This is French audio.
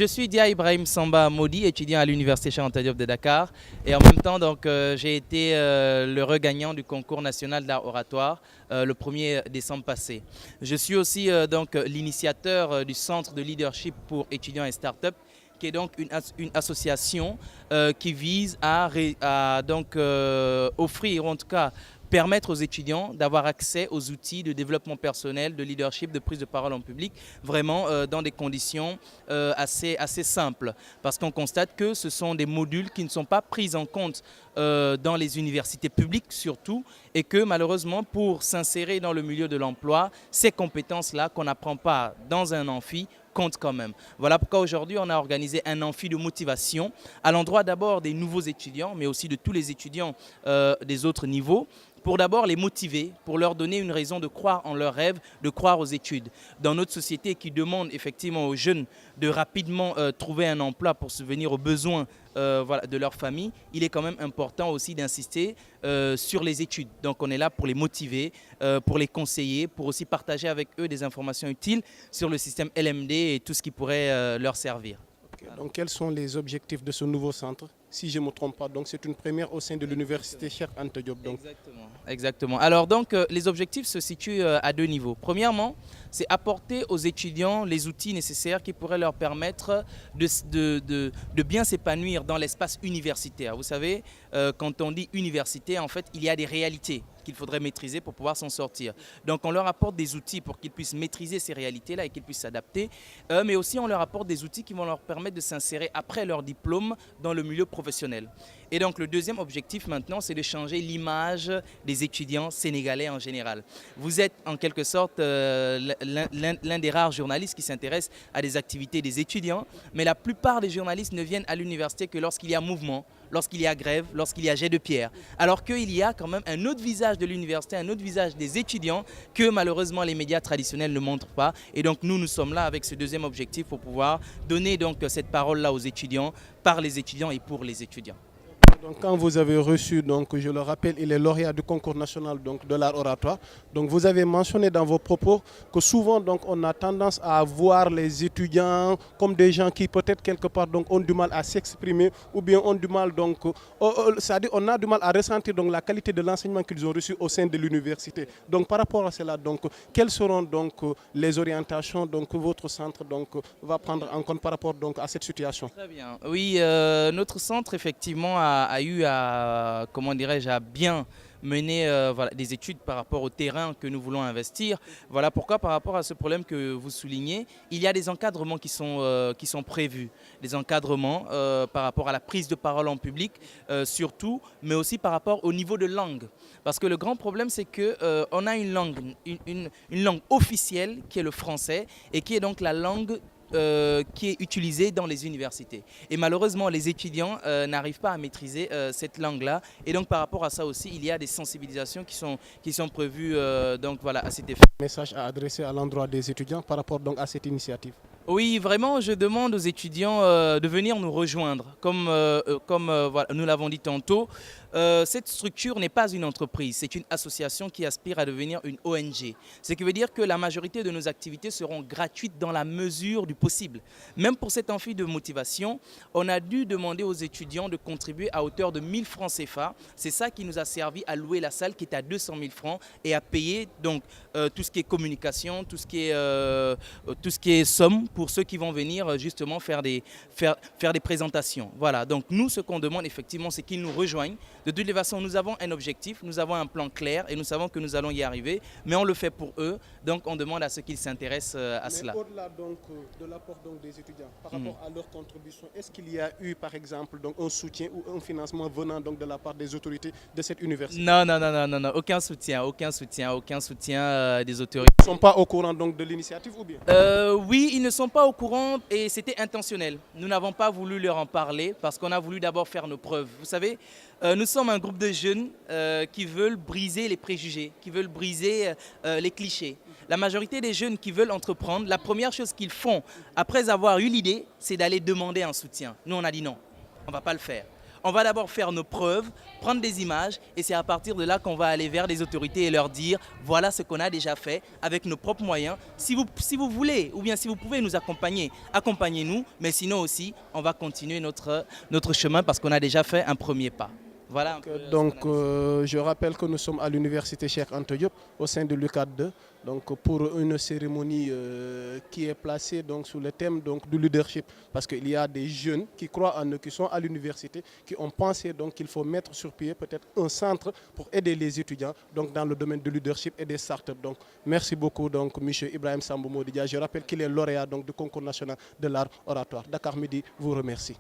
Je suis Dia Ibrahim Samba Modi, étudiant à l'Université Cheikh Anta Diop de Dakar. Et en même temps, j'ai été le regagnant du concours national d'art oratoire le 1er décembre passé. Je suis aussi l'initiateur du Centre de leadership pour étudiants et start-up, qui est donc une association qui vise à offrir, en tout cas, permettre aux étudiants d'avoir accès aux outils de développement personnel, de leadership, de prise de parole en public, vraiment dans des conditions assez simples. Parce qu'on constate que ce sont des modules qui ne sont pas pris en compte dans les universités publiques surtout, et que malheureusement pour s'insérer dans le milieu de l'emploi, ces compétences-là qu'on n'apprend pas dans un amphi compte quand même. Voilà pourquoi aujourd'hui on a organisé un amphi de motivation à l'endroit d'abord des nouveaux étudiants, mais aussi de tous les étudiants des autres niveaux, pour d'abord les motiver, pour leur donner une raison de croire en leurs rêves, de croire aux études. Dans notre société qui demande effectivement aux jeunes de rapidement trouver un emploi pour subvenir aux besoins de leur famille, il est quand même important aussi d'insister sur les études. Donc on est là pour les motiver, pour les conseiller, pour aussi partager avec eux des informations utiles sur le système LMD et tout ce qui pourrait leur servir. Okay. Donc quels sont les objectifs de ce nouveau centre? Si je ne me trompe pas, donc c'est une première au sein de l'université Cheikh Anta Diop. Donc. Exactement. Alors les objectifs se situent à deux niveaux. Premièrement, c'est apporter aux étudiants les outils nécessaires qui pourraient leur permettre de bien s'épanouir dans l'espace universitaire. Vous savez, quand on dit université, en fait, il y a des réalités qu'il faudrait maîtriser pour pouvoir s'en sortir. Donc on leur apporte des outils pour qu'ils puissent maîtriser ces réalités-là et qu'ils puissent s'adapter, mais aussi on leur apporte des outils qui vont leur permettre de s'insérer après leur diplôme dans le milieu professionnel. Et donc le deuxième objectif maintenant, c'est de changer l'image des étudiants sénégalais en général. Vous êtes en quelque sorte l'un des rares journalistes qui s'intéressent à des activités des étudiants, mais la plupart des journalistes ne viennent à l'université que lorsqu'il y a mouvement, lorsqu'il y a grève, lorsqu'il y a jet de pierre. Alors qu'il y a quand même un autre visage de l'université, un autre visage des étudiants que malheureusement les médias traditionnels ne montrent pas. Et donc nous sommes là avec ce deuxième objectif pour pouvoir donner donc cette parole-là aux étudiants, par les étudiants et pour les étudiants. Donc, quand vous avez reçu, donc, je le rappelle, il est lauréat du concours national donc, de l'art oratoire. Donc, vous avez mentionné dans vos propos que souvent donc, on a tendance à voir les étudiants comme des gens qui peut-être quelque part donc, ont du mal à s'exprimer ou bien ont du mal, donc, c'est-à-dire on a du mal à ressentir donc, la qualité de l'enseignement qu'ils ont reçu au sein de l'université. Donc par rapport à cela, donc, quelles seront donc, les orientations donc, que votre centre donc, va prendre en compte par rapport donc, à cette situation? Très bien. Oui, notre centre effectivement a eu à, comment dirais-je, à bien mener des études par rapport au terrain que nous voulons investir. Voilà pourquoi par rapport à ce problème que vous soulignez, il y a des encadrements qui sont prévus. Des encadrements par rapport à la prise de parole en public surtout, mais aussi par rapport au niveau de langue. Parce que le grand problème c'est qu'on a une langue officielle qui est le français et qui est donc la langue qui est utilisée dans les universités. Et malheureusement, les étudiants n'arrivent pas à maîtriser cette langue-là. Et donc, par rapport à ça aussi, il y a des sensibilisations qui sont prévues à cet effet. Message à adresser à l'endroit des étudiants par rapport donc, à cette initiative? Oui, vraiment, je demande aux étudiants de venir nous rejoindre. Comme nous l'avons dit tantôt, cette structure n'est pas une entreprise, c'est une association qui aspire à devenir une ONG. Ce qui veut dire que la majorité de nos activités seront gratuites dans la mesure du possible. Même pour cet amphi de motivation, on a dû demander aux étudiants de contribuer à hauteur de 1000 francs CFA. C'est ça qui nous a servi à louer la salle qui est à 200 000 francs et à payer donc, tout ce qui est communication, tout ce qui est somme pour ceux qui vont venir justement faire des présentations. Voilà, donc nous ce qu'on demande effectivement c'est qu'ils nous rejoignent. De toutes les façons, nous avons un objectif, nous avons un plan clair et nous savons que nous allons y arriver, mais on le fait pour eux, donc on demande à ceux qui s'intéressent à cela. Mais au-delà donc de l'apport des étudiants, par rapport à leur contribution, est-ce qu'il y a eu par exemple donc, un soutien ou un financement venant donc, de la part des autorités de cette université? Non, aucun soutien des autorités. Ils ne sont pas au courant donc, de l'initiative ou bien? Oui, ils ne sont pas au courant et c'était intentionnel. Nous n'avons pas voulu leur en parler parce qu'on a voulu d'abord faire nos preuves. Vous savez, nous sommes un groupe de jeunes qui veulent briser les préjugés, qui veulent briser les clichés. La majorité des jeunes qui veulent entreprendre, la première chose qu'ils font après avoir eu l'idée, c'est d'aller demander un soutien. Nous, on a dit non, on ne va pas le faire. On va d'abord faire nos preuves, prendre des images et c'est à partir de là qu'on va aller vers les autorités et leur dire voilà ce qu'on a déjà fait avec nos propres moyens. Si vous voulez ou bien si vous pouvez nous accompagner, accompagnez-nous. Mais sinon aussi, on va continuer notre chemin parce qu'on a déjà fait un premier pas. Voilà un peu je rappelle que nous sommes à l'université Cheikh Anta Diop au sein de l'UCAD 2 donc pour une cérémonie qui est placée donc sous le thème donc du leadership parce qu'il y a des jeunes qui croient en eux, qui sont à l'université, qui ont pensé donc qu'il faut mettre sur pied peut-être un centre pour aider les étudiants donc dans le domaine du leadership et des startups. Donc merci beaucoup donc monsieur Ibrahim Sambou Modidia. Je rappelle qu'il est lauréat donc du concours national de l'art oratoire. Dakar Midi vous remercie.